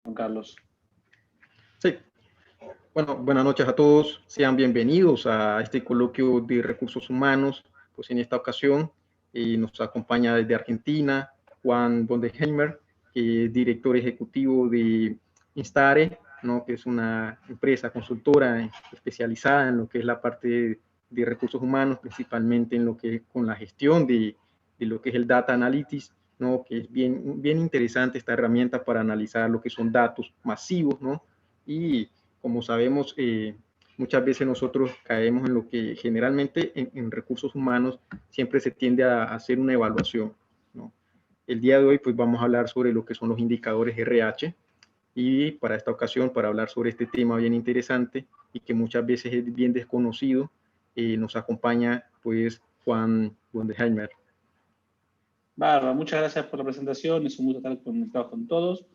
Juan Carlos. Sí. Bueno, buenas noches a todos. Sean bienvenidos a este coloquio de recursos humanos. Pues en esta ocasión nos acompaña desde Argentina Juan Bondenheimer, que es director ejecutivo de Instare, ¿no? Que es una empresa consultora especializada en lo que es la parte de recursos humanos, principalmente en lo que es con la gestión de lo que es el data analytics, ¿no? Que es bien interesante esta herramienta para analizar lo que son datos masivos, ¿no? Y como sabemos, muchas veces nosotros caemos en lo que generalmente en recursos humanos siempre se tiende a hacer una evaluación, ¿no? El día de hoy pues vamos a hablar sobre lo que son los indicadores RH y para esta ocasión, para hablar sobre este tema bien interesante y que muchas veces es bien desconocido, nos acompaña pues Juan Bondenheimer. Bárbara, muchas gracias por la presentación, es un gusto estar conectados con todos.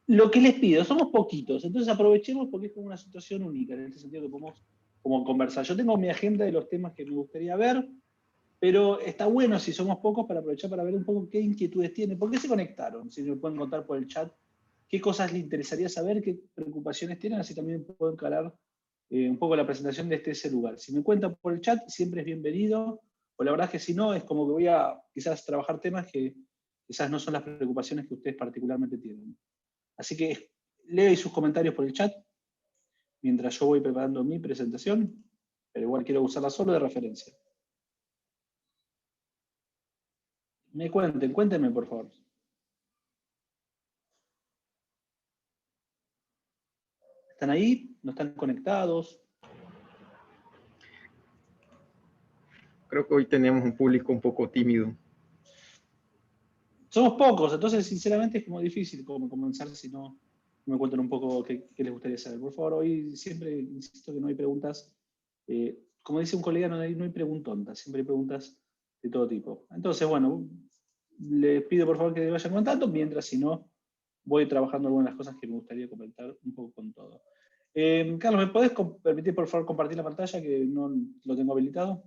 Lo que les pido, somos poquitos, entonces aprovechemos porque es como una situación única, en este sentido que podemos como conversar. Yo tengo mi agenda de los temas que me gustaría ver, pero está bueno si somos pocos para aprovechar para ver un poco qué inquietudes tienen, por qué se conectaron, si me pueden contar por el chat qué cosas les interesaría saber, qué preocupaciones tienen, así también puedo encarar un poco la presentación desde ese lugar. Si me cuentan por el chat, siempre es bienvenido, o la verdad es que si no, es como que voy a quizás trabajar temas que quizás no son las preocupaciones que ustedes particularmente tienen. Así que leo sus comentarios por el chat, mientras yo voy preparando mi presentación, pero igual quiero usarla solo de referencia. Cuéntenme por favor. ¿Están ahí? ¿No están conectados? Creo que hoy tenemos un público un poco tímido. Somos pocos, entonces sinceramente es como difícil como comenzar si no me cuentan un poco qué les gustaría saber. Por favor, hoy siempre insisto que no hay preguntas, como dice un colega, no hay preguntontas, siempre hay preguntas de todo tipo. Entonces, bueno, les pido por favor que vayan contando, mientras si no, voy trabajando algunas de las cosas que me gustaría comentar un poco con todo. Carlos, ¿me podés permitir por favor compartir la pantalla que no lo tengo habilitado?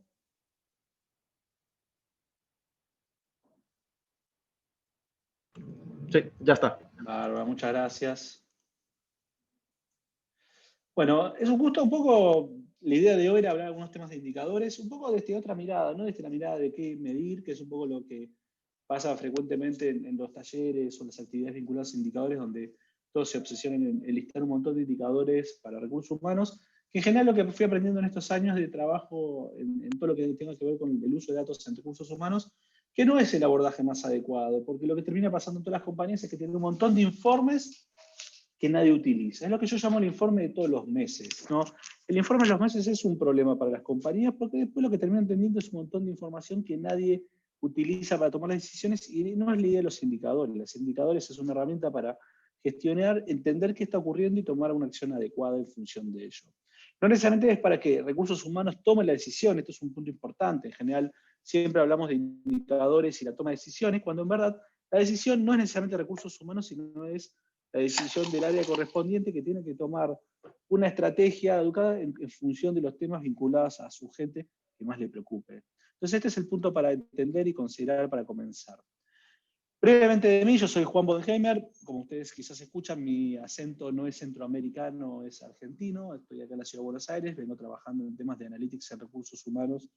Sí, ya está. Bárbara, muchas gracias. Bueno, es un gusto un poco, la idea de hoy era hablar de algunos temas de indicadores, un poco desde otra mirada, no desde la mirada de qué medir, que es un poco lo que pasa frecuentemente en los talleres o las actividades vinculadas a indicadores, donde todos se obsesionan en listar un montón de indicadores para recursos humanos, que en general lo que fui aprendiendo en estos años de trabajo en todo lo que tenga que ver con el uso de datos en recursos humanos, que no es el abordaje más adecuado, porque lo que termina pasando en todas las compañías es que tienen un montón de informes que nadie utiliza. Es lo que yo llamo el informe de todos los meses, ¿no? El informe de los meses es un problema para las compañías porque después lo que terminan teniendo es un montón de información que nadie utiliza para tomar las decisiones y no es la idea de los indicadores. Los indicadores es una herramienta para gestionar, entender qué está ocurriendo y tomar una acción adecuada en función de ello. No necesariamente es para que recursos humanos tomen la decisión, esto es un punto importante. En general, siempre hablamos de indicadores y la toma de decisiones, cuando en verdad la decisión no es necesariamente recursos humanos, sino es la decisión del área correspondiente que tiene que tomar una estrategia educada en función de los temas vinculados a su gente que más le preocupe. Entonces este es el punto para entender y considerar para comenzar. Brevemente de mí, yo soy Juan Bondenheimer, como ustedes quizás escuchan, mi acento no es centroamericano, es argentino, estoy acá en la Ciudad de Buenos Aires, vengo trabajando en temas de analytics en recursos humanos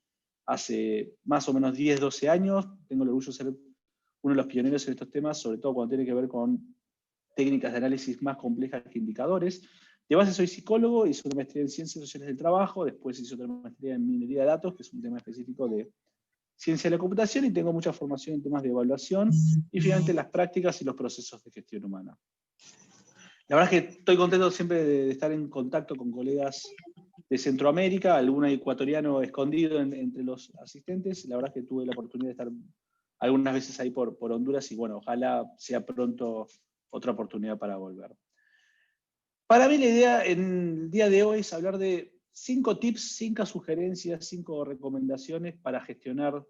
hace más o menos 10, 12 años, tengo el orgullo de ser uno de los pioneros en estos temas, sobre todo cuando tiene que ver con técnicas de análisis más complejas que indicadores. De base soy psicólogo, hice una maestría en Ciencias Sociales del Trabajo, después hice otra maestría en Minería de Datos, que es un tema específico de Ciencia de la Computación, y tengo mucha formación en temas de evaluación, y finalmente las prácticas y los procesos de gestión humana. La verdad es que estoy contento siempre de estar en contacto con colegas de Centroamérica, algún ecuatoriano escondido entre los asistentes. La verdad es que tuve la oportunidad de estar algunas veces ahí por Honduras, y bueno, ojalá sea pronto otra oportunidad para volver. Para mí la idea en el día de hoy es hablar de 5 tips, 5 sugerencias, 5 recomendaciones para gestionar,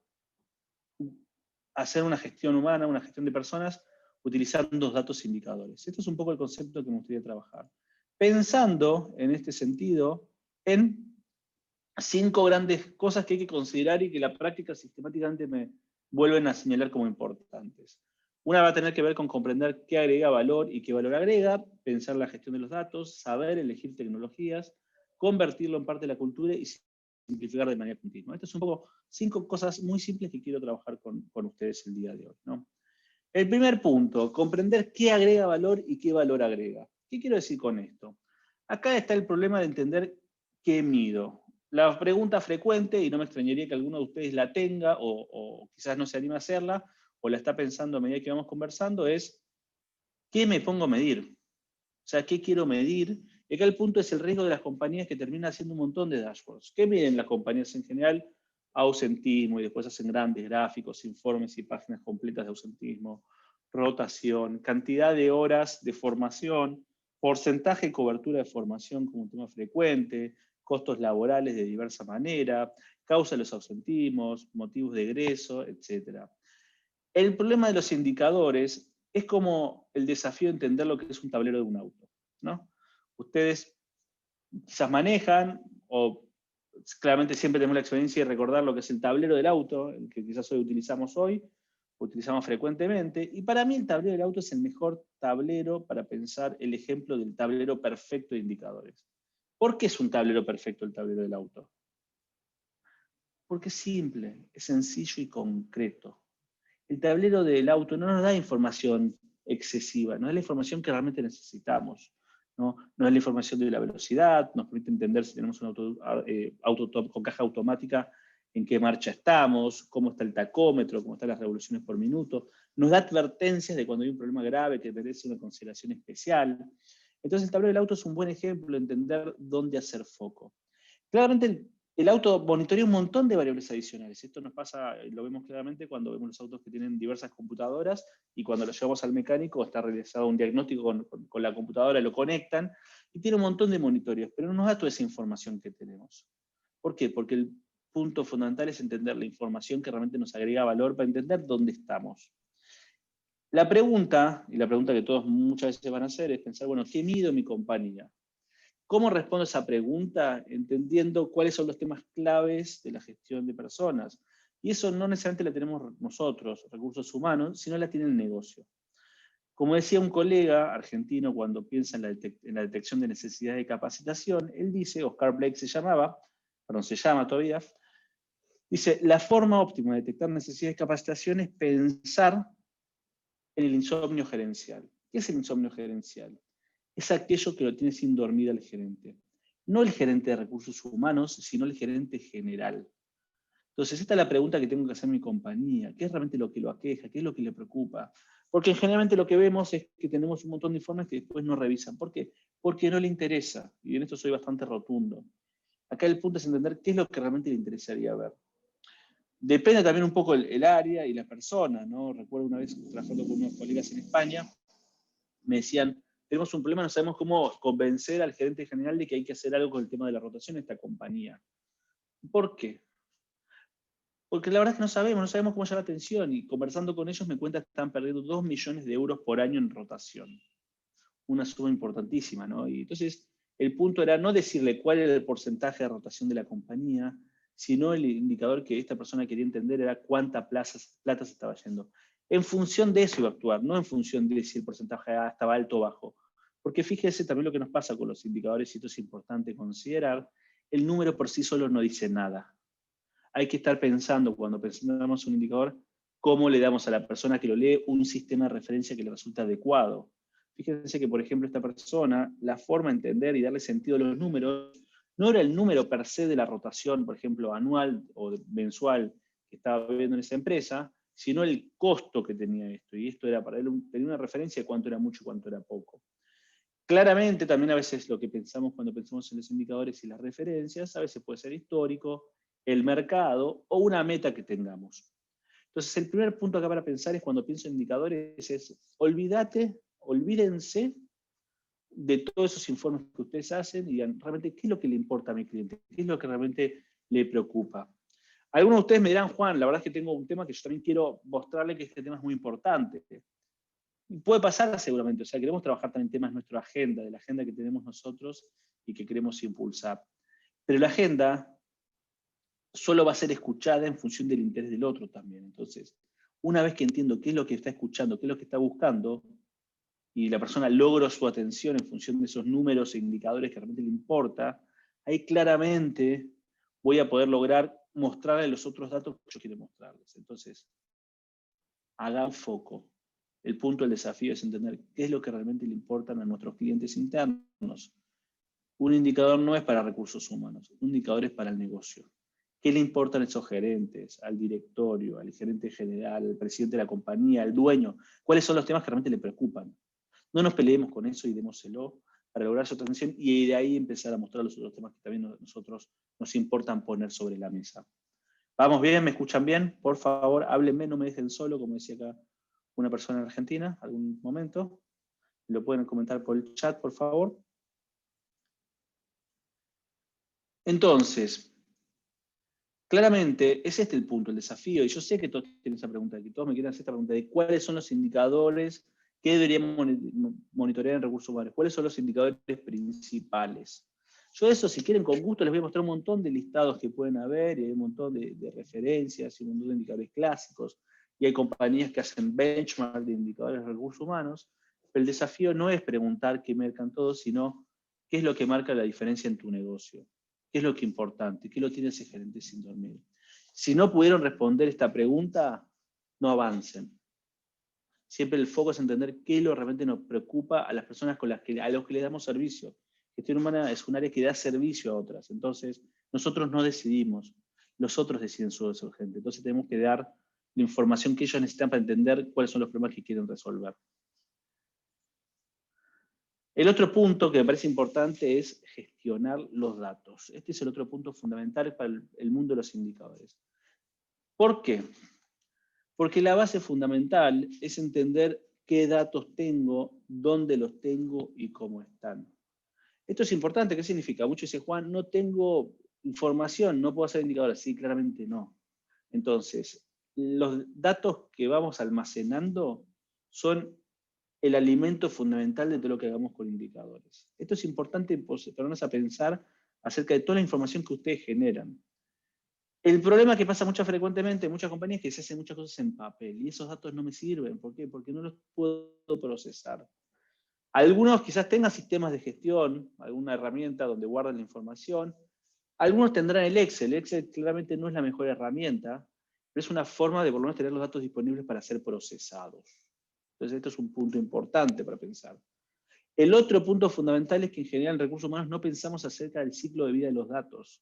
hacer una gestión humana, una gestión de personas, utilizando datos e indicadores. Esto es un poco el concepto que me gustaría trabajar. Pensando en este sentido en 5 grandes cosas que hay que considerar y que la práctica sistemáticamente me vuelven a señalar como importantes. Una va a tener que ver con comprender qué agrega valor y qué valor agrega, pensar la gestión de los datos, saber elegir tecnologías, convertirlo en parte de la cultura y simplificar de manera continua. Estas son un poco 5 cosas muy simples que quiero trabajar con ustedes el día de hoy, ¿no? El primer punto, comprender qué agrega valor y qué valor agrega. ¿Qué quiero decir con esto? Acá está el problema de entender qué mido. La pregunta frecuente, y no me extrañaría que alguno de ustedes la tenga o quizás no se anime a hacerla, o la está pensando a medida que vamos conversando, es ¿qué me pongo a medir? O sea, ¿qué quiero medir? Y acá el punto es el riesgo de las compañías que terminan haciendo un montón de dashboards. ¿Qué miden las compañías en general? Ausentismo, y después hacen grandes gráficos, informes y páginas completas de ausentismo, rotación, cantidad de horas de formación, porcentaje de cobertura de formación como un tema frecuente, costos laborales de diversa manera, causa de los ausentismos, motivos de egreso, etc. El problema de los indicadores es como el desafío de entender lo que es un tablero de un auto, ¿no? Ustedes quizás manejan, o claramente siempre tenemos la experiencia de recordar lo que es el tablero del auto, el que quizás hoy utilizamos frecuentemente, y para mí el tablero del auto es el mejor tablero para pensar el ejemplo del tablero perfecto de indicadores. ¿Por qué es un tablero perfecto el tablero del auto? Porque es simple, es sencillo y concreto. El tablero del auto no nos da información excesiva, no es la información que realmente necesitamos. No es la información de la velocidad, nos permite entender si tenemos un auto con caja automática, en qué marcha estamos, cómo está el tacómetro, cómo están las revoluciones por minuto. Nos da advertencias de cuando hay un problema grave que merece una consideración especial. Entonces el tablero del auto es un buen ejemplo de entender dónde hacer foco. Claramente el auto monitorea un montón de variables adicionales. Esto nos pasa, lo vemos claramente cuando vemos los autos que tienen diversas computadoras y cuando los llevamos al mecánico está realizado un diagnóstico con la computadora, lo conectan y tiene un montón de monitoreos, pero no nos da toda esa información que tenemos. ¿Por qué? Porque el punto fundamental es entender la información que realmente nos agrega valor para entender dónde estamos. La pregunta, y la pregunta que todos muchas veces van a hacer es pensar, bueno, ¿qué mido mi compañía? ¿Cómo respondo a esa pregunta? Entendiendo cuáles son los temas claves de la gestión de personas. Y eso no necesariamente la tenemos nosotros, recursos humanos, sino la tiene el negocio. Como decía un colega argentino cuando piensa en la detección de necesidades de capacitación, él dice, Oscar Blake se llama todavía, dice, la forma óptima de detectar necesidades de capacitación es pensar en el insomnio gerencial. ¿Qué es el insomnio gerencial? Es aquello que lo tiene sin dormir al gerente. No el gerente de recursos humanos, sino el gerente general. Entonces, esta es la pregunta que tengo que hacer mi compañía. ¿Qué es realmente lo que lo aqueja? ¿Qué es lo que le preocupa? Porque generalmente lo que vemos es que tenemos un montón de informes que después no revisan. ¿Por qué? Porque no le interesa. Y en esto soy bastante rotundo. Acá el punto es entender qué es lo que realmente le interesaría ver. Depende también un poco el área y la persona, ¿no? Recuerdo una vez trabajando con unos colegas en España, me decían, tenemos un problema, no sabemos cómo convencer al gerente general de que hay que hacer algo con el tema de la rotación de esta compañía. ¿Por qué? Porque la verdad es que no sabemos cómo llamar la atención, y conversando con ellos me cuentan que están perdiendo 2 millones de euros por año en rotación. Una suma importantísima, ¿no? Y entonces el punto era no decirle cuál era el porcentaje de rotación de la compañía, sino el indicador que esta persona quería entender era cuánta plata se estaba yendo. En función de eso iba a actuar, no en función de si el porcentaje estaba alto o bajo. Porque fíjese también lo que nos pasa con los indicadores, y esto es importante considerar, el número por sí solo no dice nada. Hay que estar pensando, cuando pensamos un indicador, cómo le damos a la persona que lo lee un sistema de referencia que le resulta adecuado. Fíjense que, por ejemplo, esta persona, la forma de entender y darle sentido a los números, no era el número per se de la rotación, por ejemplo, anual o mensual que estaba viendo en esa empresa, sino el costo que tenía esto. Y esto era para él tenía una referencia de cuánto era mucho y cuánto era poco. Claramente, también a veces lo que pensamos cuando pensamos en los indicadores y las referencias, a veces puede ser histórico, el mercado o una meta que tengamos. Entonces, el primer punto acá para pensar es cuando pienso en indicadores es olvídense de todos esos informes que ustedes hacen y digan realmente qué es lo que le importa a mi cliente, qué es lo que realmente le preocupa. Algunos de ustedes me dirán, Juan, la verdad es que tengo un tema que yo también quiero mostrarle que este tema es muy importante. Puede pasar seguramente, o sea, queremos trabajar también temas de nuestra agenda, de la agenda que tenemos nosotros y que queremos impulsar. Pero la agenda solo va a ser escuchada en función del interés del otro también. Entonces, Una vez que entiendo qué es lo que está escuchando, qué es lo que está buscando, y la persona logra su atención en función de esos números e indicadores que realmente le importa, ahí claramente voy a poder lograr mostrarle los otros datos que yo quiero mostrarles. Entonces, hagan foco. El punto del desafío es entender qué es lo que realmente le importan a nuestros clientes internos. Un indicador no es para recursos humanos, un indicador es para el negocio. ¿Qué le importan a esos gerentes, al directorio, al gerente general, al presidente de la compañía, al dueño? ¿Cuáles son los temas que realmente le preocupan? No nos peleemos con eso y démoselo para lograr su atención y de ahí empezar a mostrar los otros temas que también nosotros nos importan poner sobre la mesa. ¿Vamos bien? ¿Me escuchan bien? Por favor, háblenme, no me dejen solo, como decía acá una persona en Argentina, algún momento. Lo pueden comentar por el chat, por favor. Entonces, claramente, es este el punto, el desafío, y yo sé que todos tienen esa pregunta, que todos me quieren hacer esta pregunta de cuáles son los indicadores que deberíamos monitorear en recursos humanos, cuáles son los indicadores principales. Yo eso, si quieren, con gusto les voy a mostrar un montón de listados que pueden haber, y hay un montón de referencias, y un montón de indicadores clásicos, y hay compañías que hacen benchmark de indicadores de recursos humanos, pero el desafío no es preguntar qué marcan todos, sino qué es lo que marca la diferencia en tu negocio. ¿Qué es lo que es importante? ¿Qué lo tiene ese gerente sin dormir? Si no pudieron responder esta pregunta, no avancen. Siempre el foco es entender qué es lo que realmente nos preocupa a las personas a los que les damos servicio. Gestión humana es un área que da servicio a otras. Entonces, nosotros no decidimos, los otros deciden sobre su gente. Entonces tenemos que dar la información que ellos necesitan para entender cuáles son los problemas que quieren resolver. El otro punto que me parece importante es gestionar los datos. Este es el otro punto fundamental para el mundo de los indicadores. ¿Por qué? Porque la base fundamental es entender qué datos tengo, dónde los tengo y cómo están. Esto es importante. ¿Qué significa? Muchos dicen, Juan, no tengo información, no puedo hacer indicadores. Sí, claramente no. Entonces, los datos que vamos almacenando son el alimento fundamental de todo lo que hagamos con indicadores. Esto es importante ponernos a pensar acerca de toda la información que ustedes generan. El problema que pasa frecuentemente en muchas compañías es que se hacen muchas cosas en papel y esos datos no me sirven. ¿Por qué? Porque no los puedo procesar. Algunos quizás tengan sistemas de gestión, alguna herramienta donde guardan la información. Algunos tendrán el Excel. El Excel claramente no es la mejor herramienta, pero es una forma de por lo menos tener los datos disponibles para ser procesados. Entonces esto es un punto importante para pensar. El otro punto fundamental es que en general en recursos humanos no pensamos acerca del ciclo de vida de los datos.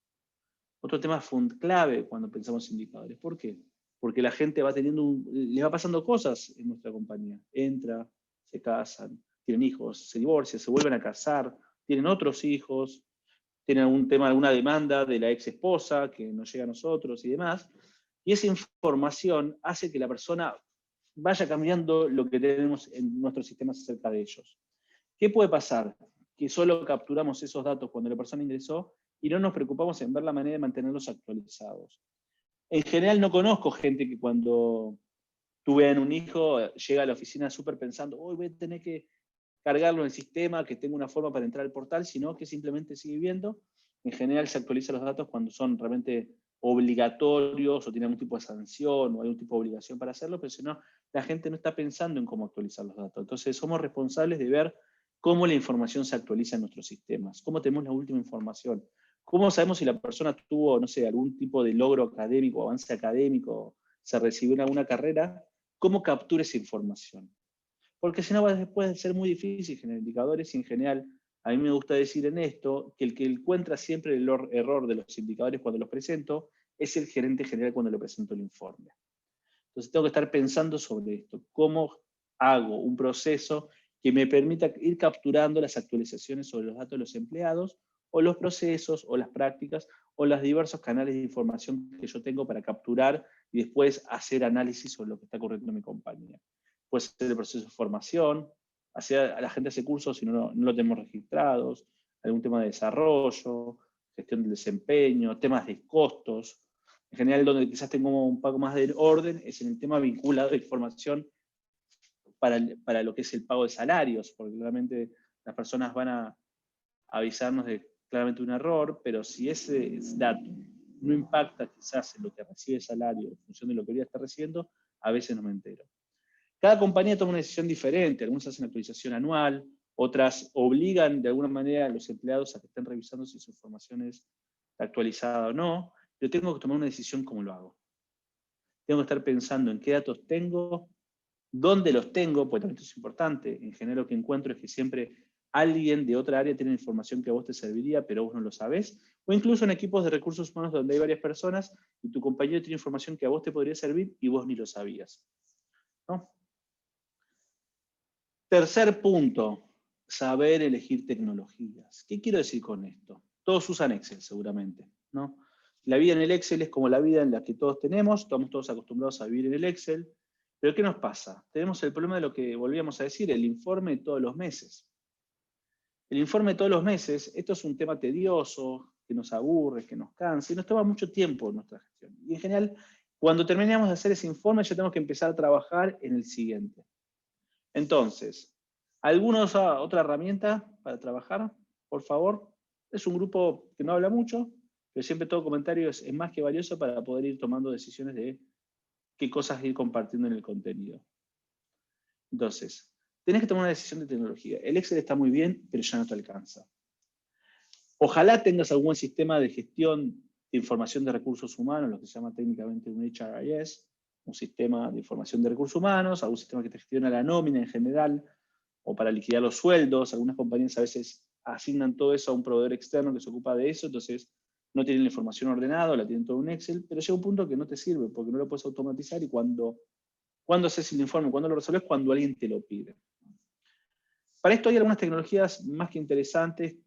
Otro tema clave cuando pensamos en indicadores. ¿Por qué? Porque la gente va le va pasando cosas en nuestra compañía. Entra, se casan, tienen hijos, se divorcian, se vuelven a casar, tienen otros hijos, tienen algún tema, alguna demanda de la ex esposa que nos llega a nosotros y demás. Y esa información hace que la persona vaya cambiando lo que tenemos en nuestros sistemas acerca de ellos. ¿Qué puede pasar? Que solo capturamos esos datos cuando la persona ingresó y no nos preocupamos en ver la manera de mantenerlos actualizados. En general no conozco gente que cuando tuve un hijo llega a la oficina súper pensando, hoy voy a tener que cargarlo en el sistema, que tengo una forma para entrar al portal, sino que simplemente sigue viendo. En general se actualizan los datos cuando son realmente obligatorios o tienen algún tipo de sanción o algún tipo de obligación para hacerlo, pero si no, la gente no está pensando en cómo actualizar los datos. Entonces somos responsables de ver cómo la información se actualiza en nuestros sistemas, cómo tenemos la última información, cómo sabemos si la persona tuvo, no sé, algún tipo de logro académico, avance académico, se recibió en alguna carrera, cómo captura esa información. Porque si no, después de ser muy difícil generar indicadores y en general, a mí me gusta decir en esto que el que encuentra siempre el error de los indicadores cuando los presento es el gerente general cuando le presento el informe. Entonces tengo que estar pensando sobre esto, cómo hago un proceso que me permita ir capturando las actualizaciones sobre los datos de los empleados, o los procesos, o las prácticas, o los diversos canales de información que yo tengo para capturar y después hacer análisis sobre lo que está ocurriendo en mi compañía. Puede ser el proceso de formación, a la gente hace cursos si no lo tenemos registrados, algún tema de desarrollo, gestión del desempeño, temas de costos. En general, donde quizás tengo un poco más de orden es en el tema vinculado a información para lo que es el pago de salarios, porque claramente las personas van a avisarnos de claramente un error, pero si ese dato no impacta quizás en lo que recibe el salario en función de lo que debería estar recibiendo, a veces no me entero. Cada compañía toma una decisión diferente, algunos hacen actualización anual, otras obligan de alguna manera a los empleados a que estén revisando si su información es actualizada o no. Yo tengo que tomar una decisión cómo lo hago. Tengo que estar pensando en qué datos tengo, dónde los tengo, porque también esto es importante. En general lo que encuentro es que siempre alguien de otra área tiene información que a vos te serviría, pero vos no lo sabés. O incluso en equipos de recursos humanos donde hay varias personas y tu compañero tiene información que a vos te podría servir y vos ni lo sabías, ¿no? Tercer punto, saber elegir tecnologías. ¿Qué quiero decir con esto? Todos usan Excel seguramente, ¿no? La vida en el Excel es como la vida en la que todos tenemos, estamos todos acostumbrados a vivir en el Excel, pero ¿qué nos pasa? Tenemos el problema de lo que volvíamos a decir, el informe todos los meses. El informe todos los meses, esto es un tema tedioso, que nos aburre, que nos cansa, y nos toma mucho tiempo en nuestra gestión. Y en general, cuando terminamos de hacer ese informe, ya tenemos que empezar a trabajar en el siguiente. Entonces, ¿alguna otra herramienta para trabajar? Por favor. Es un grupo que no habla mucho, pero siempre todo comentario es más que valioso para poder ir tomando decisiones de qué cosas ir compartiendo en el contenido. Entonces, tenés que tomar una decisión de tecnología. El Excel está muy bien, pero ya no te alcanza. Ojalá tengas algún sistema de gestión de información de recursos humanos, lo que se llama técnicamente un HRIS, un sistema de información de recursos humanos, algún sistema que te gestiona la nómina en general, o para liquidar los sueldos. Algunas compañías a veces asignan todo eso a un proveedor externo que se ocupa de eso, entonces no tienen la información ordenada, la tienen todo en Excel, pero llega un punto que no te sirve, porque no lo puedes automatizar y cuando haces el informe, cuando lo resolves, cuando alguien te lo pide. Para esto hay algunas tecnologías más que interesantes,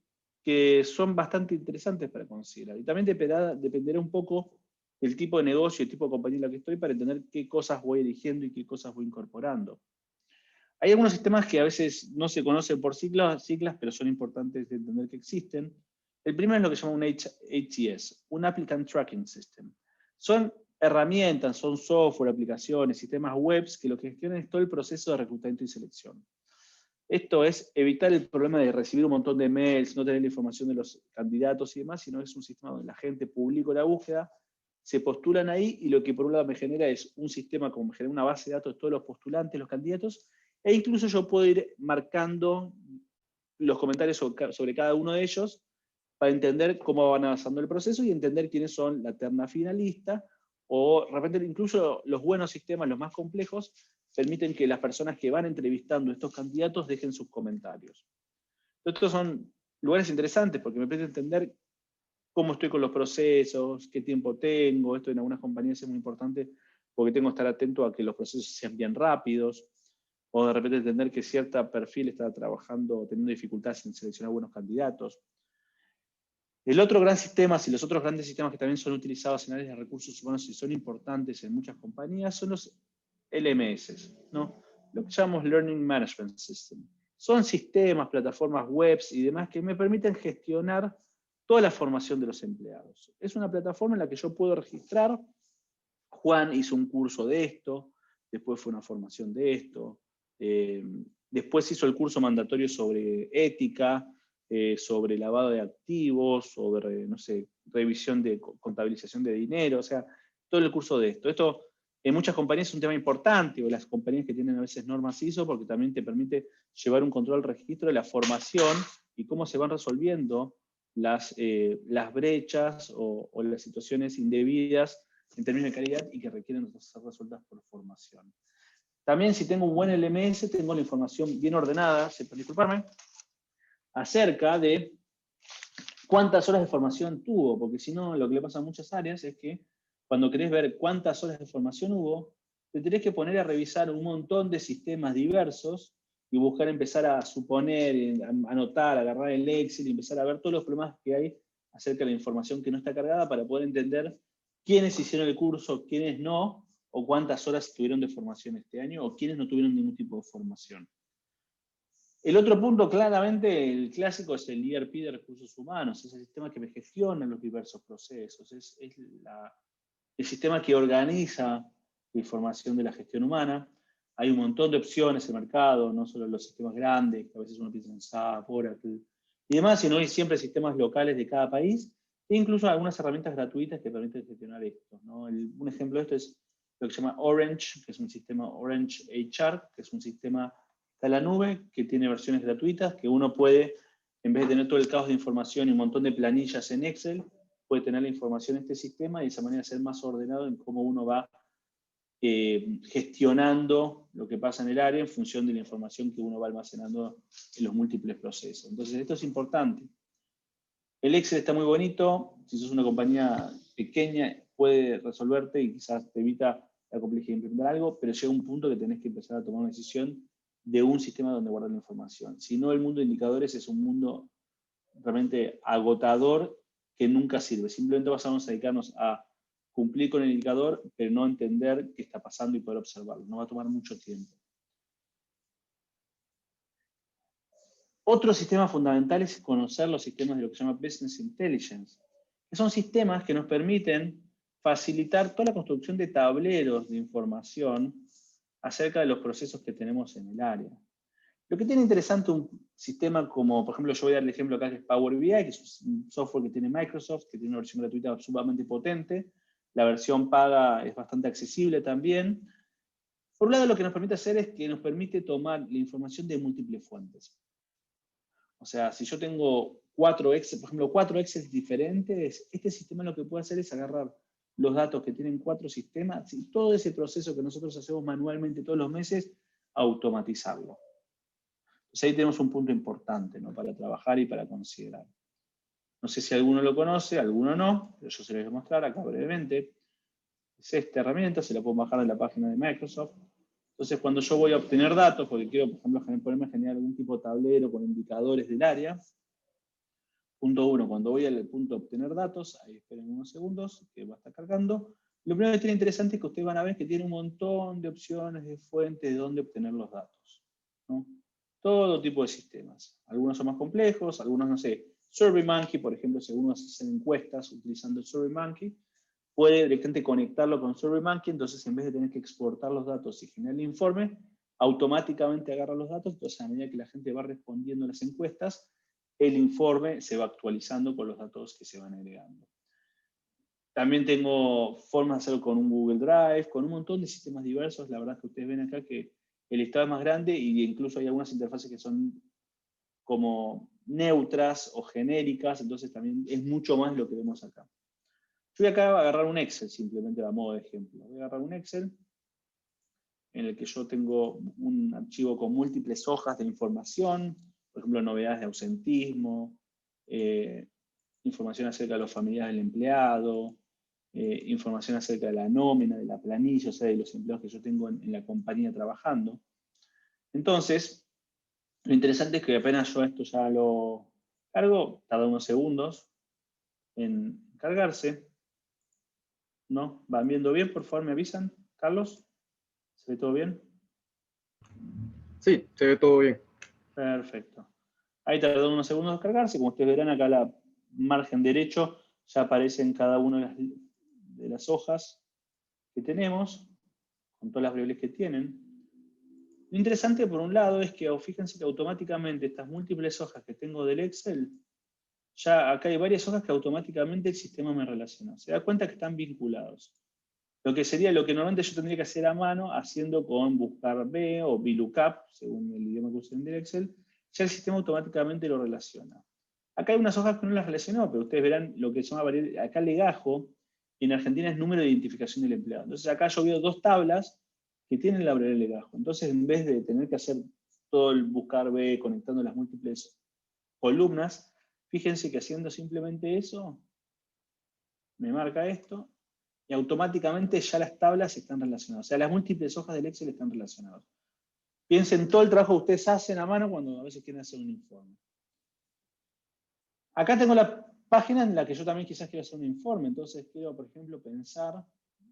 que son bastante interesantes para considerar. Y también dependerá un poco del tipo de negocio y el tipo de compañía en la que estoy para entender qué cosas voy eligiendo y qué cosas voy incorporando. Hay algunos sistemas que a veces no se conocen por siglas, pero son importantes de entender que existen. El primero es lo que se llama un ATS, un Applicant Tracking System. Son herramientas, son software, aplicaciones, sistemas web que lo que gestionan es todo el proceso de reclutamiento y selección. Esto es evitar el problema de recibir un montón de mails, no tener la información de los candidatos y demás, sino es un sistema donde la gente publica la búsqueda, se postulan ahí y lo que por un lado me genera es un sistema como me genera una base de datos de todos los postulantes, los candidatos, e incluso yo puedo ir marcando los comentarios sobre cada uno de ellos para entender cómo van avanzando el proceso y entender quiénes son la terna finalista, o de repente incluso los buenos sistemas, los más complejos, permiten que las personas que van entrevistando a estos candidatos dejen sus comentarios. Estos son lugares interesantes porque me permiten entender cómo estoy con los procesos, qué tiempo tengo. Esto en algunas compañías es muy importante porque tengo que estar atento a que los procesos sean bien rápidos, o de repente entender que cierto perfil está trabajando, teniendo dificultades en seleccionar buenos candidatos. El otro gran sistema, y los otros grandes sistemas que también son utilizados en áreas de recursos humanos y son importantes en muchas compañías, son los LMS, ¿no? Lo que llamamos Learning Management System. Son sistemas, plataformas web y demás que me permiten gestionar toda la formación de los empleados. Es una plataforma en la que yo puedo registrar, Juan hizo un curso de esto, después fue una formación de esto, después hizo el curso mandatorio sobre ética, sobre lavado de activos, sobre, no sé, revisión de contabilización de dinero, o sea, todo el curso de esto. Esto en muchas compañías es un tema importante, o las compañías que tienen a veces normas ISO, porque también te permite llevar un control registro de la formación y cómo se van resolviendo las brechas o las situaciones indebidas en términos de calidad y que requieren ser resueltas por formación. También si tengo un buen LMS, tengo la información bien ordenada, disculparme, acerca de cuántas horas de formación tuvo, porque si no, lo que le pasa a muchas áreas es que cuando querés ver cuántas horas de formación hubo, te tenés que poner a revisar un montón de sistemas diversos y buscar empezar a suponer, a anotar, a agarrar el Excel y empezar a ver todos los problemas que hay acerca de la información que no está cargada para poder entender quiénes hicieron el curso, quiénes no, o cuántas horas tuvieron de formación este año, o quiénes no tuvieron ningún tipo de formación. El otro punto, claramente, el clásico es el ERP de recursos humanos, es el sistema que me gestiona los diversos procesos, es el sistema que organiza la información de la gestión humana. Hay un montón de opciones en el mercado, no solo los sistemas grandes, que a veces uno piensa en SAP, Oracle, y demás, sino hay siempre sistemas locales de cada país, e incluso algunas herramientas gratuitas que permiten gestionar esto, ¿no? Un ejemplo de esto es lo que se llama Orange, que es un sistema Orange HR, que es un sistema de la nube, que tiene versiones gratuitas, que uno puede, en vez de tener todo el caos de información y un montón de planillas en Excel, puede tener la información en este sistema y de esa manera ser más ordenado en cómo uno va gestionando lo que pasa en el área en función de la información que uno va almacenando en los múltiples procesos. Entonces, esto es importante. El Excel está muy bonito, si sos una compañía pequeña puede resolverte y quizás te evita la complejidad de implementar algo, pero llega un punto que tenés que empezar a tomar una decisión de un sistema donde guardar la información. Si no, el mundo de indicadores es un mundo realmente agotador que nunca sirve. Simplemente vamos a dedicarnos a cumplir con el indicador, pero no entender qué está pasando y poder observarlo. Nos va a tomar mucho tiempo. Otro sistema fundamental es conocer los sistemas de lo que se llama Business Intelligence, que son sistemas que nos permiten facilitar toda la construcción de tableros de información acerca de los procesos que tenemos en el área. Lo que tiene interesante un sistema como, por ejemplo, yo voy a dar el ejemplo acá que es Power BI, que es un software que tiene Microsoft, que tiene una versión gratuita sumamente potente. La versión paga es bastante accesible también. Por un lado, lo que nos permite hacer es que nos permite tomar la información de múltiples fuentes. O sea, si yo tengo 4 Excel, por ejemplo, 4 Excel diferentes, este sistema lo que puede hacer es agarrar los datos que tienen 4 sistemas y todo ese proceso que nosotros hacemos manualmente todos los meses, automatizarlo. Entonces ahí tenemos un punto importante, ¿no?, para trabajar y para considerar. No sé si alguno lo conoce, alguno no, pero yo se lo voy a mostrar acá brevemente. Es esta herramienta, se la puedo bajar de la página de Microsoft. Entonces, cuando yo voy a obtener datos, porque quiero, por ejemplo, ponerme a generar algún tipo de tablero con indicadores del área, punto 1, cuando voy al punto de obtener datos, ahí esperen unos segundos, que va a estar cargando. Lo primero que tiene interesante es que ustedes van a ver que tiene un montón de opciones, de fuentes, de dónde obtener los datos, ¿no? Todo tipo de sistemas. Algunos son más complejos, algunos, no sé, SurveyMonkey, por ejemplo, si uno hace encuestas utilizando el SurveyMonkey, puede directamente conectarlo con SurveyMonkey, entonces en vez de tener que exportar los datos y generar el informe, automáticamente agarra los datos, entonces a medida que la gente va respondiendo a las encuestas, el informe se va actualizando con los datos que se van agregando. También tengo formas de hacerlo con un Google Drive, con un montón de sistemas diversos. La verdad es que ustedes ven acá que el listado es más grande y incluso hay algunas interfaces que son como neutras o genéricas, entonces también es mucho más lo que vemos acá. Yo voy acá a agarrar un Excel, simplemente a modo de ejemplo. Voy a agarrar un Excel en el que yo tengo un archivo con múltiples hojas de información, por ejemplo, novedades de ausentismo, información acerca de los familiares del empleado, información acerca de la nómina, de la planilla, o sea, de los empleados que yo tengo en la compañía trabajando. Entonces, lo interesante es que apenas yo esto ya lo cargo, tarda unos segundos en cargarse. ¿No? ¿Van viendo bien? Por favor, ¿me avisan? Carlos, ¿se ve todo bien? Sí, se ve todo bien. Perfecto. Ahí tardó unos segundos en cargarse. Como ustedes verán, acá la margen derecho ya aparecen cada una de las hojas que tenemos, con todas las variables que tienen. Lo interesante, por un lado, es que fíjense que automáticamente estas múltiples hojas que tengo del Excel, ya acá hay varias hojas que automáticamente el sistema me relaciona. Se da cuenta que están vinculados. Lo que sería lo que normalmente yo tendría que hacer a mano, haciendo con buscar B o VLOOKUP, según el idioma que usen de Excel, ya el sistema automáticamente lo relaciona. Acá hay unas hojas que no las relacionó, pero ustedes verán lo que se llama variable, acá legajo, y en Argentina es número de identificación del empleado. Entonces acá yo veo dos tablas que tienen la variable legajo. Entonces en vez de tener que hacer todo el buscar B conectando las múltiples columnas, fíjense que haciendo simplemente eso, me marca esto, y automáticamente ya las tablas están relacionadas. O sea, las múltiples hojas del Excel están relacionadas. Piensen todo el trabajo que ustedes hacen a mano cuando a veces quieren hacer un informe. Acá tengo la página en la que yo también quizás quiero hacer un informe. Entonces quiero, por ejemplo, pensar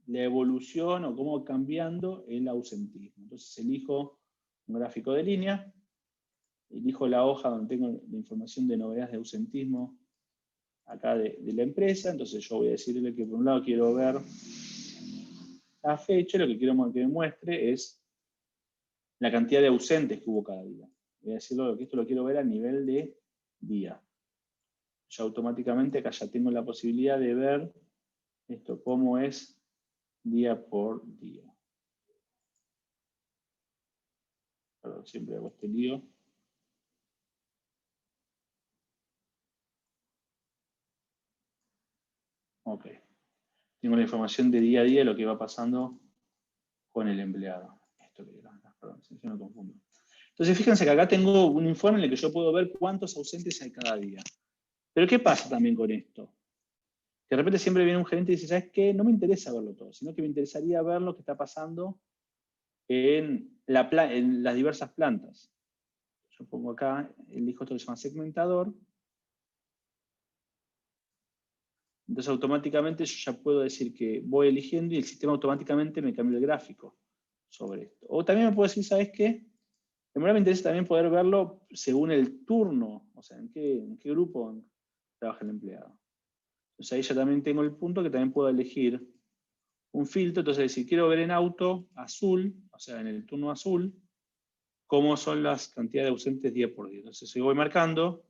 la evolución o cómo va cambiando el ausentismo. Entonces elijo un gráfico de línea, elijo la hoja donde tengo la información de novedades de ausentismo acá de la empresa. Entonces yo voy a decirle que por un lado quiero ver la fecha, lo que quiero que me muestre es la cantidad de ausentes que hubo cada día. Voy a decirlo que esto lo quiero ver a nivel de día. Ya automáticamente acá ya tengo la posibilidad de ver esto, cómo es día por día. Perdón, siempre hago este lío. Ok. Tengo la información de día a día de lo que va pasando con el empleado. Esto que era, perdón, si me confundo. Entonces, fíjense que acá tengo un informe en el que yo puedo ver cuántos ausentes hay cada día. Pero ¿qué pasa también con esto? Que de repente siempre viene un gerente y dice, ¿sabes qué? No me interesa verlo todo, sino que me interesaría ver lo que está pasando en las diversas plantas. Yo pongo acá, elijo esto que se llama segmentador. Entonces automáticamente yo ya puedo decir que voy eligiendo y el sistema automáticamente me cambia el gráfico sobre esto. O también me puedo decir, ¿sabes qué? En verdad me interesa también poder verlo según el turno, o sea, en qué grupo trabaja el empleado. Entonces ahí ya también tengo el punto que también puedo elegir un filtro. Entonces, si quiero ver en auto azul, o sea, en el turno azul, cómo son las cantidades de ausentes día por día. Entonces, si voy marcando,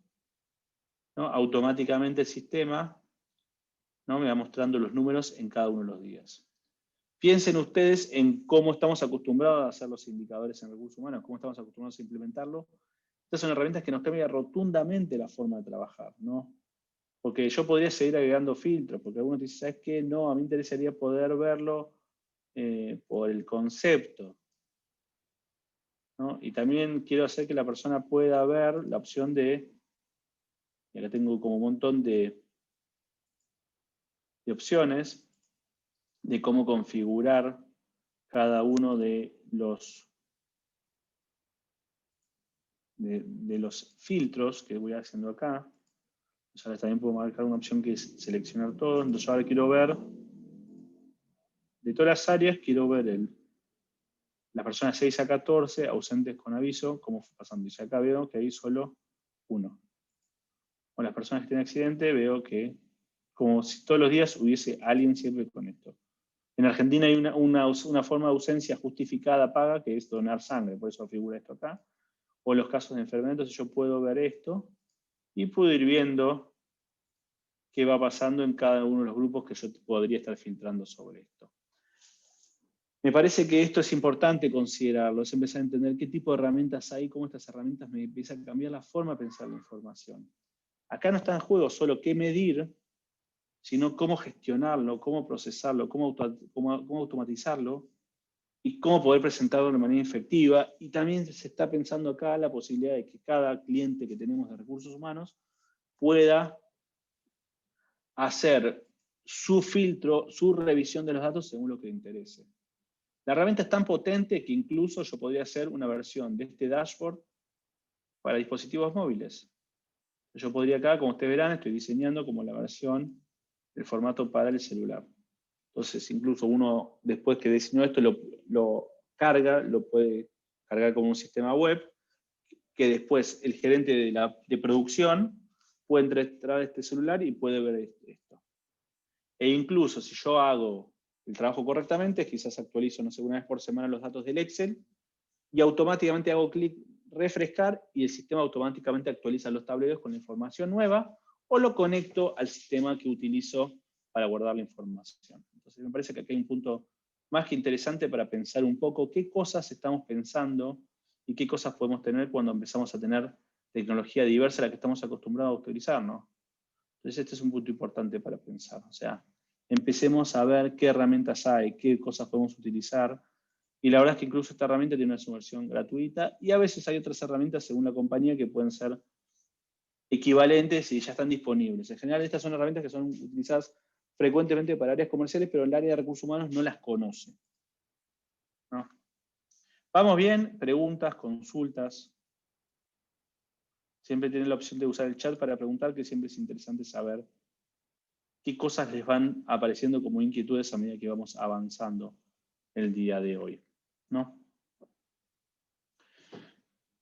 ¿no? Automáticamente el sistema, ¿no? Me va mostrando los números en cada uno de los días. Piensen ustedes en cómo estamos acostumbrados a hacer los indicadores en recursos humanos, cómo estamos acostumbrados a implementarlo. Estas son herramientas que nos cambian rotundamente la forma de trabajar, ¿no? Porque yo podría seguir agregando filtros, porque algunos dicen, ¿sabes qué? No, a mí me interesaría poder verlo por el concepto, ¿no? Y también quiero hacer que la persona pueda ver la opción de, y acá tengo como un montón de opciones, de cómo configurar cada uno de los filtros que voy haciendo acá. Entonces ahora también puedo marcar una opción que es seleccionar todo. Entonces ahora quiero ver, de todas las áreas, quiero ver las personas 6 a 14, ausentes con aviso, cómo fue pasando. Y acá veo que hay solo 1. Con las personas que tienen accidente veo que, como si todos los días hubiese alguien siempre con esto. En Argentina hay una forma de ausencia justificada paga, que es donar sangre, por eso figura esto acá. O los casos de enfermedad, entonces yo puedo ver esto y puedo ir viendo qué va pasando en cada uno de los grupos que yo podría estar filtrando sobre esto. Me parece que esto es importante considerarlo, es empezar a entender qué tipo de herramientas hay, cómo estas herramientas me empiezan a cambiar la forma de pensar la información. Acá no está en juego solo qué medir, sino cómo gestionarlo, cómo procesarlo, cómo automatizarlo y cómo poder presentarlo de manera efectiva. Y también se está pensando acá la posibilidad de que cada cliente que tenemos de recursos humanos pueda hacer su filtro, su revisión de los datos según lo que le interese. La herramienta es tan potente que incluso yo podría hacer una versión de este dashboard para dispositivos móviles. Yo podría acá, como ustedes verán, estoy diseñando como la versión, el formato para el celular. Entonces, incluso uno, después que diseñó esto, lo carga, lo puede cargar como un sistema web, que después el gerente de producción puede entrar a este celular y puede ver esto. E incluso si yo hago el trabajo correctamente, quizás actualizo, no sé, una vez por semana los datos del Excel, y automáticamente hago clic refrescar y el sistema automáticamente actualiza los tableros con la información nueva, o lo conecto al sistema que utilizo para guardar la información. Entonces me parece que aquí hay un punto más que interesante para pensar un poco qué cosas estamos pensando y qué cosas podemos tener cuando empezamos a tener tecnología diversa a la que estamos acostumbrados a utilizar, ¿no? Entonces este es un punto importante para pensar. O sea, empecemos a ver qué herramientas hay, qué cosas podemos utilizar. Y la verdad es que incluso esta herramienta tiene una versión gratuita y a veces hay otras herramientas según la compañía que pueden ser equivalentes y ya están disponibles. En general estas son herramientas que son utilizadas frecuentemente para áreas comerciales, pero el área de recursos humanos no las conoce, ¿no? ¿Vamos bien? Preguntas, consultas. Siempre tienen la opción de usar el chat para preguntar, que siempre es interesante saber qué cosas les van apareciendo como inquietudes a medida que vamos avanzando el día de hoy, ¿no?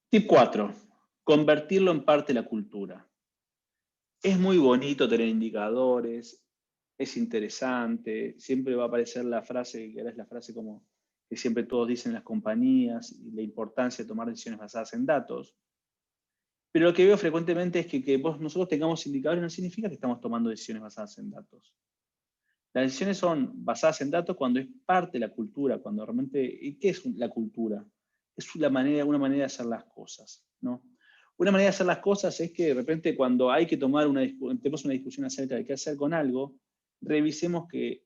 Tip 4. Convertirlo en parte de la cultura. Es muy bonito tener indicadores, es interesante, siempre va a aparecer la frase, que ahora es la frase como que siempre todos dicen en las compañías, y la importancia de tomar decisiones basadas en datos. Pero lo que veo frecuentemente es que nosotros tengamos indicadores no significa que estamos tomando decisiones basadas en datos. Las decisiones son basadas en datos cuando es parte de la cultura, cuando realmente, ¿y qué es la cultura? Es una manera de hacer las cosas, ¿no? Una manera de hacer las cosas es que de repente cuando hay que tenemos una discusión acerca de qué hacer con algo, revisemos qué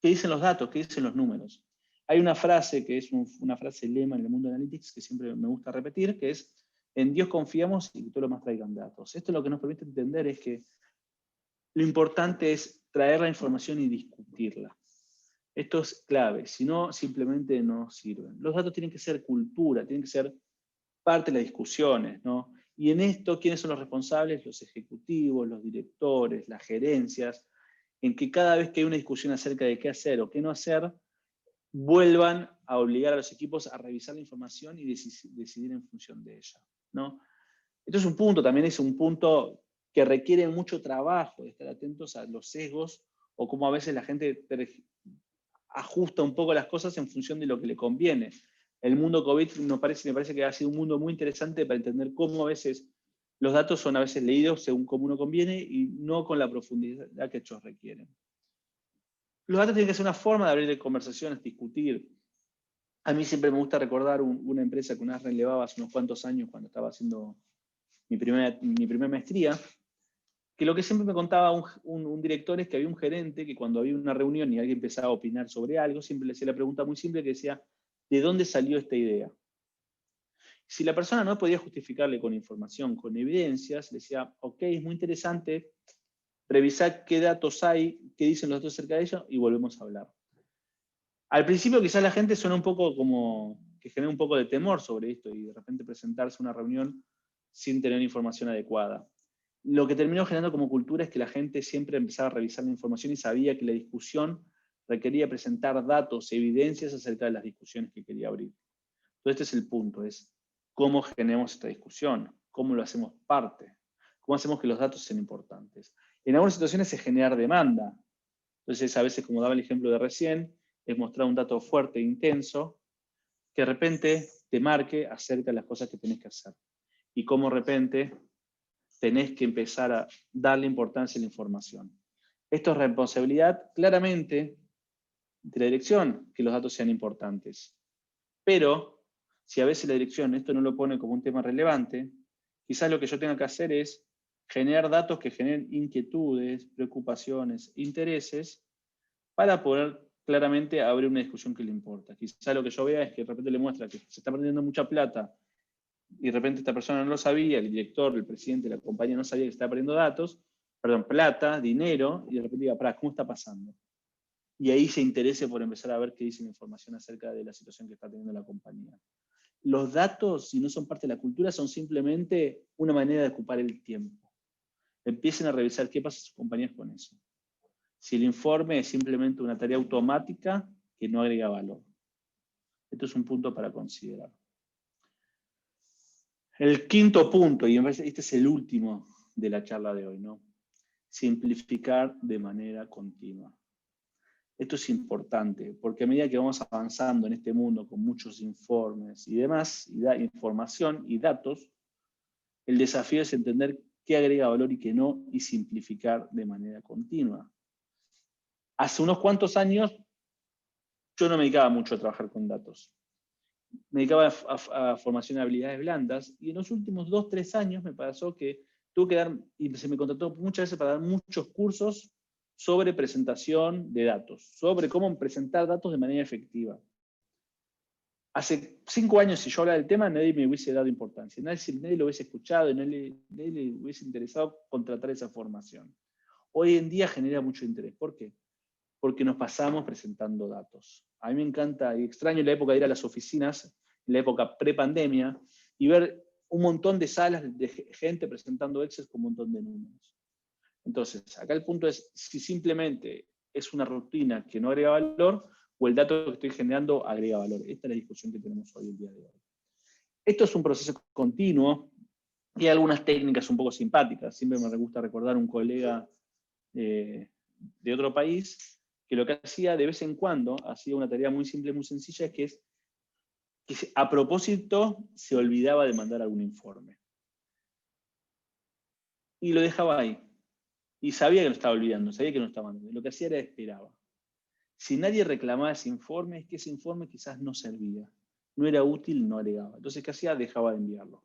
dicen los datos, qué dicen los números. Hay una frase que es una frase lema en el mundo de Analytics que siempre me gusta repetir, que es: en Dios confiamos y que todo lo más traigan datos. Esto lo que nos permite entender es que lo importante es traer la información y discutirla. Esto es clave, si no, simplemente no sirven. Los datos tienen que ser cultura, tienen que ser parte de las discusiones, ¿no? Y en esto, ¿quiénes son los responsables? Los ejecutivos, los directores, las gerencias, en que cada vez que hay una discusión acerca de qué hacer o qué no hacer, vuelvan a obligar a los equipos a revisar la información y decidir en función de ella, ¿no? Esto es un punto, también es un punto que requiere mucho trabajo, de estar atentos a los sesgos o cómo a veces la gente ajusta un poco las cosas en función de lo que le conviene. El mundo COVID me parece que ha sido un mundo muy interesante para entender cómo a veces los datos son a veces leídos según cómo uno conviene y no con la profundidad que ellos requieren. Los datos tienen que ser una forma de abrir conversaciones, discutir. A mí siempre me gusta recordar una empresa que una vez relevaba hace unos cuantos años cuando estaba haciendo mi primera maestría, que lo que siempre me contaba un director es que había un gerente que cuando había una reunión y alguien empezaba a opinar sobre algo, siempre le hacía la pregunta muy simple que decía: ¿de dónde salió esta idea? Si la persona no podía justificarle con información, con evidencias, le decía: ok, es muy interesante, revisar qué datos hay, qué dicen los datos acerca de ello y volvemos a hablar. Al principio quizás la gente suena un poco como que genera un poco de temor sobre esto y de repente presentarse a una reunión sin tener información adecuada. Lo que terminó generando como cultura es que la gente siempre empezaba a revisar la información y sabía que la discusión requería presentar datos, evidencias acerca de las discusiones que quería abrir. Entonces este es el punto, es cómo generamos esta discusión, cómo lo hacemos parte, cómo hacemos que los datos sean importantes. En algunas situaciones es generar demanda. Entonces a veces, como daba el ejemplo de recién, es mostrar un dato fuerte e intenso que de repente te marque acerca de las cosas que tenés que hacer. Y cómo de repente tenés que empezar a darle importancia a la información. Esto es responsabilidad claramente de la dirección, que los datos sean importantes. Pero si a veces la dirección esto no lo pone como un tema relevante, quizás lo que yo tenga que hacer es generar datos que generen inquietudes, preocupaciones, intereses, para poder claramente abrir una discusión que le importa. Quizás lo que yo vea es que de repente le muestra que se está perdiendo mucha plata y de repente esta persona no lo sabía, el director, el presidente, la compañía no sabía que se estaba perdiendo plata, dinero, y de repente diga: ¿cómo está pasando? Y ahí se interese por empezar a ver qué dice la información acerca de la situación que está teniendo la compañía. Los datos, si no son parte de la cultura, son simplemente una manera de ocupar el tiempo. Empiecen a revisar qué pasa en sus compañías con eso. Si el informe es simplemente una tarea automática que no agrega valor. Esto es un punto para considerar. El quinto punto, y este es el último de la charla de hoy, ¿no? Simplificar de manera continua. Esto es importante, porque a medida que vamos avanzando en este mundo con muchos informes y demás, información y datos, el desafío es entender qué agrega valor y qué no, y simplificar de manera continua. Hace unos cuantos años, yo no me dedicaba mucho a trabajar con datos. Me dedicaba a formación de habilidades blandas, y en los últimos 2-3 años me pasó que tuve que dar, y se me contrató muchas veces para dar muchos cursos sobre presentación de datos, sobre cómo presentar datos de manera efectiva. Hace 5 años, si yo hablaba del tema, nadie me hubiese dado importancia, nadie lo hubiese escuchado, y nadie le hubiese interesado contratar esa formación. Hoy en día genera mucho interés. ¿Por qué? Porque nos pasamos presentando datos. A mí me encanta y extraño la época de ir a las oficinas, la época pre-pandemia, y ver un montón de salas de gente presentando Excel con un montón de números. Entonces, acá el punto es si simplemente es una rutina que no agrega valor o el dato que estoy generando agrega valor. Esta es la discusión que tenemos hoy el día de hoy. Esto es un proceso continuo y hay algunas técnicas un poco simpáticas. Siempre me gusta recordar un colega de otro país que lo que hacía de vez en cuando, hacía una tarea muy simple, muy sencilla, que a propósito se olvidaba de mandar algún informe. Y lo dejaba ahí. Y sabía que lo estaba olvidando, sabía que no estaba mandando. Lo que hacía era esperaba. Si nadie reclamaba ese informe, es que ese informe quizás no servía. No era útil, no agregaba. Entonces, ¿qué hacía? Dejaba de enviarlo.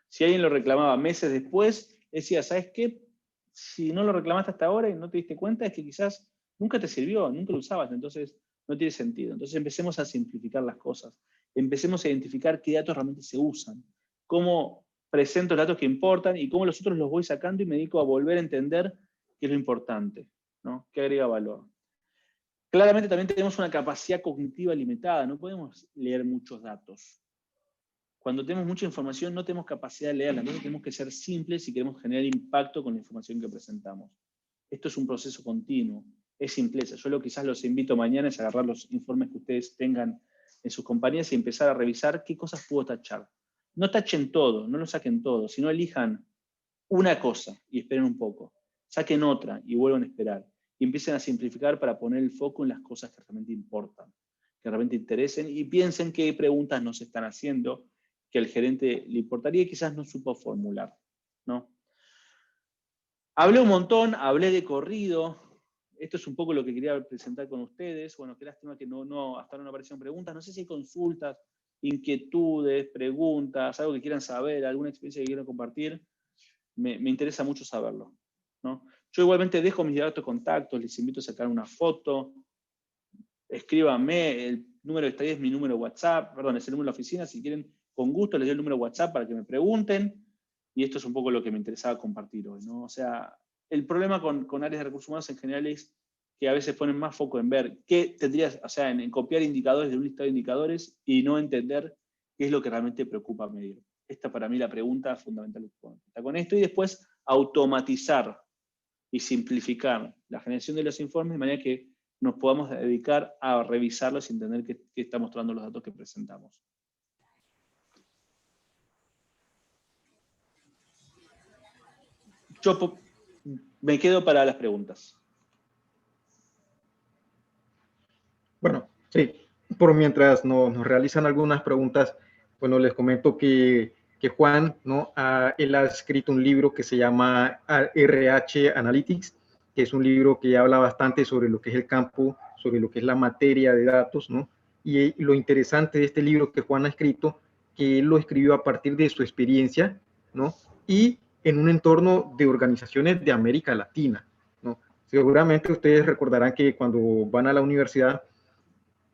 Si alguien lo reclamaba meses después, decía, ¿sabes qué? Si no lo reclamaste hasta ahora y no te diste cuenta, es que quizás nunca te sirvió, nunca lo usabas, entonces no tiene sentido. Entonces empecemos a simplificar las cosas. Empecemos a identificar qué datos realmente se usan, cómo presento los datos que importan y cómo los otros los voy sacando y me dedico a volver a entender qué es lo importante, ¿no? ¿Qué agrega valor? Claramente también tenemos una capacidad cognitiva limitada, no podemos leer muchos datos. Cuando tenemos mucha información no tenemos capacidad de leerla, entonces tenemos que ser simples si queremos generar impacto con la información que presentamos. Esto es un proceso continuo, es simpleza. Yo lo que quizás los invito mañana es agarrar los informes que ustedes tengan en sus compañías y empezar a revisar qué cosas puedo tachar. No tachen todo, no lo saquen todo, sino elijan una cosa y esperen un poco. Saquen otra y vuelvan a esperar. Y empiecen a simplificar para poner el foco en las cosas que realmente importan, que realmente interesen y piensen qué preguntas nos están haciendo que al gerente le importaría y quizás no supo formular, ¿no? Hablé un montón, hablé de corrido. Esto es un poco lo que quería presentar con ustedes. Bueno, qué lástima que hasta ahora no aparecieron preguntas. No sé si hay consultas, inquietudes, preguntas, algo que quieran saber, alguna experiencia que quieran compartir. Me interesa mucho saberlo, ¿no? Yo igualmente dejo mis datos de contacto, les invito a sacar una foto, escríbanme, el número que está ahí es mi número de WhatsApp, perdón, es el número de la oficina, si quieren, con gusto les doy el número de WhatsApp para que me pregunten, y esto es un poco lo que me interesaba compartir hoy, ¿no? O sea, el problema con áreas de recursos humanos en general es que a veces ponen más foco en ver qué tendrías, o sea, en copiar indicadores de un listado de indicadores y no entender qué es lo que realmente preocupa medir. Esta para mí la pregunta fundamental está con esto, y después automatizar y simplificar la generación de los informes de manera que nos podamos dedicar a revisarlos y entender qué están mostrando los datos que presentamos. Yo me quedo para las preguntas. Bueno, sí, por mientras nos realizan algunas preguntas, bueno, les comento que Juan, ¿no? Él ha escrito un libro que se llama RH Analytics, que es un libro que habla bastante sobre lo que es el campo, sobre lo que es la materia de datos, ¿no? Y lo interesante de este libro que Juan ha escrito, que él lo escribió a partir de su experiencia, ¿no? Y en un entorno de organizaciones de América Latina, ¿no? Seguramente ustedes recordarán que cuando van a la universidad,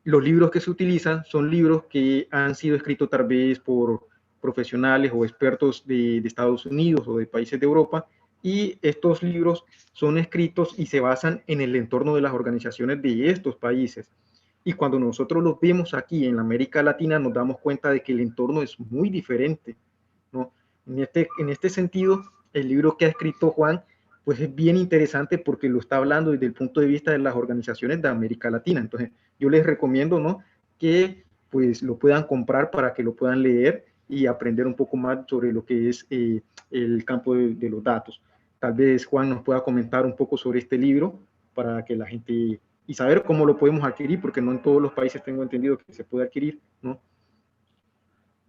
los libros que se utilizan son libros que han sido escritos tal vez por profesionales o expertos de Estados Unidos o de países de Europa, y estos libros son escritos y se basan en el entorno de las organizaciones de estos países. Y cuando nosotros los vemos aquí en América Latina, nos damos cuenta de que el entorno es muy diferente, ¿no? En este sentido, el libro que ha escrito Juan, pues es bien interesante porque lo está hablando desde el punto de vista de las organizaciones de América Latina. Entonces, yo les recomiendo, ¿no?, que pues lo puedan comprar para que lo puedan leer y aprender un poco más sobre lo que es el campo de los datos. Tal vez Juan nos pueda comentar un poco sobre este libro para que la gente, y saber cómo lo podemos adquirir, porque no en todos los países tengo entendido que se puede adquirir, ¿no?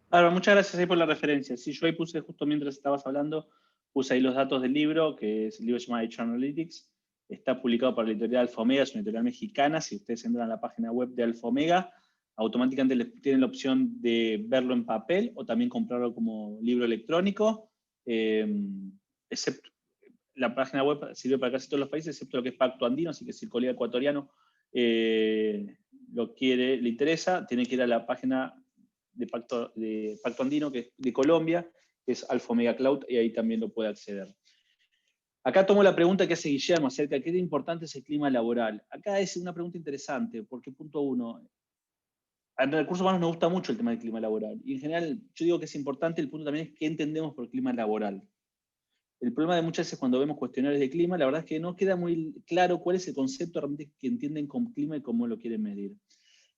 Ahora, muchas gracias ahí por la referencia. Sí, yo ahí puse, justo mientras estabas hablando, puse ahí los datos del libro, que es el libro se llama HR Analytics. Está publicado por la editorial Alfa Omega, es una editorial mexicana. Si ustedes entran a la página web de Alfa Omega, automáticamente tienen la opción de verlo en papel o también comprarlo como libro electrónico. Excepto, la página web sirve para casi todos los países, excepto lo que es Pacto Andino, así que si el colega ecuatoriano le interesa, tiene que ir a la página de Pacto Andino, que es de Colombia, que es Alfa Omega Cloud, y ahí también lo puede acceder. Acá tomo la pregunta que hace Guillermo acerca de qué importante es el clima laboral. Acá es una pregunta interesante, porque punto uno, en recursos humanos nos gusta mucho el tema del clima laboral, y en general yo digo que es importante, el punto también es qué entendemos por clima laboral. El problema de muchas veces cuando vemos cuestionarios de clima, la verdad es que no queda muy claro cuál es el concepto realmente que entienden con clima y cómo lo quieren medir.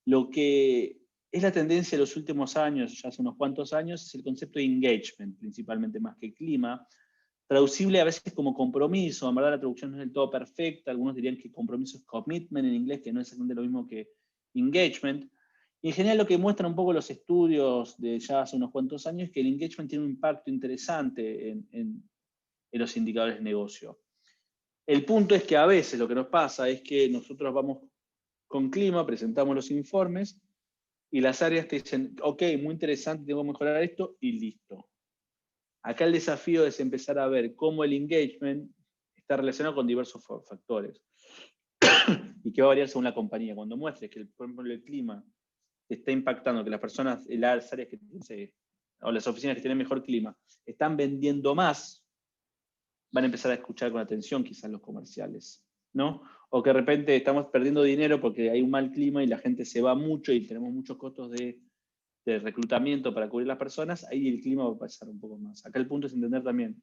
Lo que es la tendencia de los últimos años, ya hace unos cuantos años, es el concepto de engagement, principalmente más que clima, traducible a veces como compromiso. En verdad la traducción no es del todo perfecta, algunos dirían que compromiso es commitment en inglés, que no es exactamente lo mismo que engagement. Y en general lo que muestran un poco los estudios de ya hace unos cuantos años es que el engagement tiene un impacto interesante en los indicadores de negocio. El punto es que a veces lo que nos pasa es que nosotros vamos con clima, presentamos los informes y las áreas te dicen, ok, muy interesante, tengo que mejorar esto y listo. Acá el desafío es empezar a ver cómo el engagement está relacionado con diversos factores y que va a variar según la compañía. Cuando muestres que, por ejemplo, el clima está impactando, que las personas, las áreas que, o las oficinas que tienen mejor clima, están vendiendo más, van a empezar a escuchar con atención quizás los comerciales, ¿no? O que de repente estamos perdiendo dinero porque hay un mal clima y la gente se va mucho y tenemos muchos costos de reclutamiento para cubrir las personas, ahí el clima va a pasar un poco más. Acá el punto es entender también,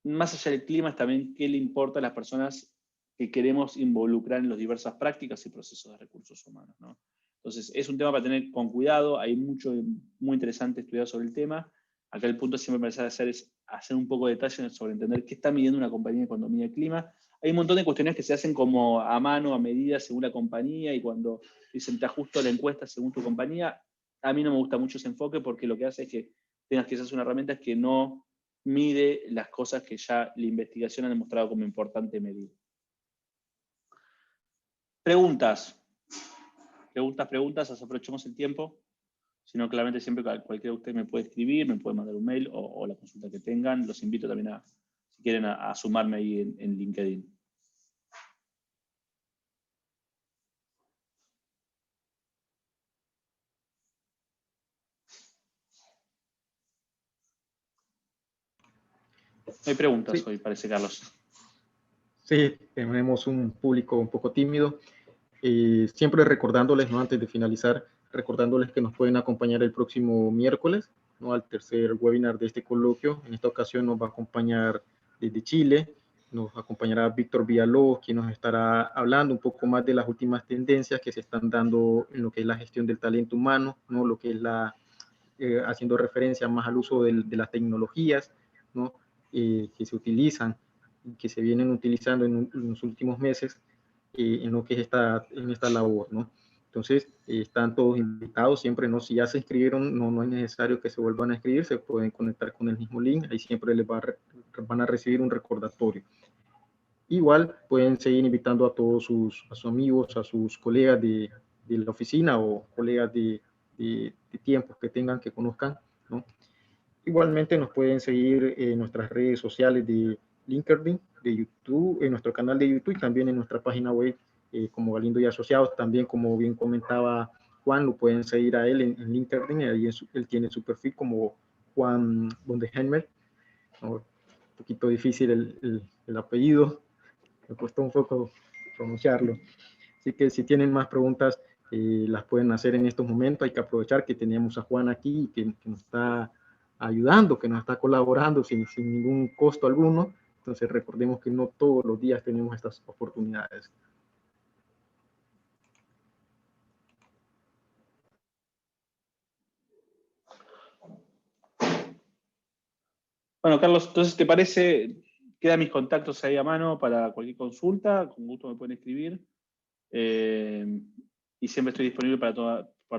más allá del clima, es también qué le importa a las personas que queremos involucrar en las diversas prácticas y procesos de recursos humanos, ¿no? Entonces, es un tema para tener con cuidado, hay mucho muy interesante estudiado sobre el tema. Acá el punto siempre me parece hacer es hacer un poco de detalle sobre entender qué está midiendo una compañía cuando mide el clima. Hay un montón de cuestiones que se hacen como a mano, a medida, según la compañía, y cuando dicen te ajusto la encuesta según tu compañía, a mí no me gusta mucho ese enfoque porque lo que hace es que tengas que usar una herramienta que no mide las cosas que ya la investigación ha demostrado como importante medir. Preguntas, aprovechemos el tiempo. Si no, claramente siempre cualquiera de ustedes me puede escribir, me puede mandar un mail o la consulta que tengan. Los invito también si quieren, a sumarme ahí en LinkedIn. No hay preguntas hoy, parece, Carlos. Sí, tenemos un público un poco tímido. Siempre recordándoles, ¿no? Antes de finalizar, recordándoles que nos pueden acompañar el próximo miércoles, ¿no? Al tercer webinar de este coloquio. En esta ocasión nos va a acompañar desde Chile, nos acompañará Víctor Villalobos, quien nos estará hablando un poco más de las últimas tendencias que se están dando en lo que es la gestión del talento humano, ¿no? Lo que es haciendo referencia más al uso de las tecnologías, ¿no? Que se utilizan, que se vienen utilizando en los últimos meses en lo que es en esta labor, ¿no? Entonces, están todos invitados, siempre, ¿no? Si ya se inscribieron, no es necesario que se vuelvan a inscribir, se pueden conectar con el mismo link, ahí siempre van a recibir un recordatorio. Igual pueden seguir invitando a todos sus amigos, a sus colegas de la oficina o colegas de tiempos que tengan, que conozcan, ¿no? Igualmente nos pueden seguir en nuestras redes sociales de LinkedIn, de YouTube, en nuestro canal de YouTube y también en nuestra página web como Galindo y Asociados. También, como bien comentaba Juan, lo pueden seguir a él en LinkedIn. Ahí él tiene su perfil como Juan Bondeheimer, ¿no? Un poquito difícil el apellido, me costó un poco pronunciarlo. Así que si tienen más preguntas, las pueden hacer en estos momentos. Hay que aprovechar que tenemos a Juan aquí, que nos está ayudando, que nos está colaborando sin ningún costo alguno. Entonces recordemos que no todos los días tenemos estas oportunidades. Bueno, Carlos, entonces, ¿te parece? Quedan mis contactos ahí a mano para cualquier consulta. Con gusto me pueden escribir. Y siempre estoy disponible para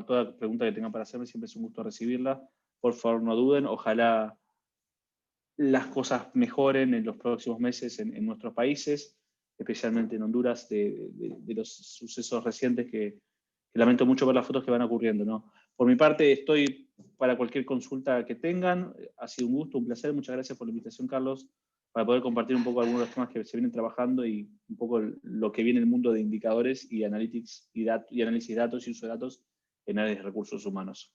toda pregunta que tengan para hacerme. Siempre es un gusto recibirla. Por favor, no duden. Ojalá las cosas mejoren en los próximos meses en nuestros países, especialmente en Honduras, de los sucesos recientes que lamento mucho ver las fotos que van ocurriendo, ¿no? Por mi parte, estoy para cualquier consulta que tengan. Ha sido un gusto, un placer. Muchas gracias por la invitación, Carlos, para poder compartir un poco algunos de los temas que se vienen trabajando y un poco lo que viene en el mundo de indicadores y analytics y análisis de datos y uso de datos en áreas de recursos humanos.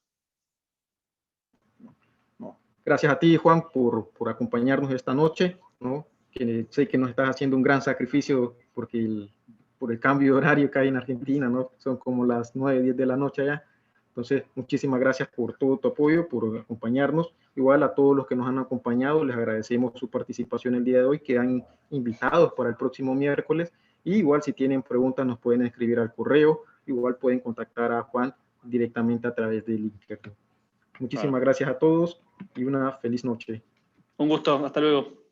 Gracias a ti, Juan, por acompañarnos esta noche, ¿no? Que sé que nos estás haciendo un gran sacrificio porque por el cambio de horario que hay en Argentina, ¿no? Son como las 9, 10 de la noche allá. Entonces, muchísimas gracias por todo tu apoyo, por acompañarnos. Igual a todos los que nos han acompañado, les agradecemos su participación el día de hoy. Quedan invitados para el próximo miércoles. Y igual si tienen preguntas nos pueden escribir al correo. Igual pueden contactar a Juan directamente a través de LinkedIn. Muchísimas gracias a todos y una feliz noche. Un gusto, hasta luego.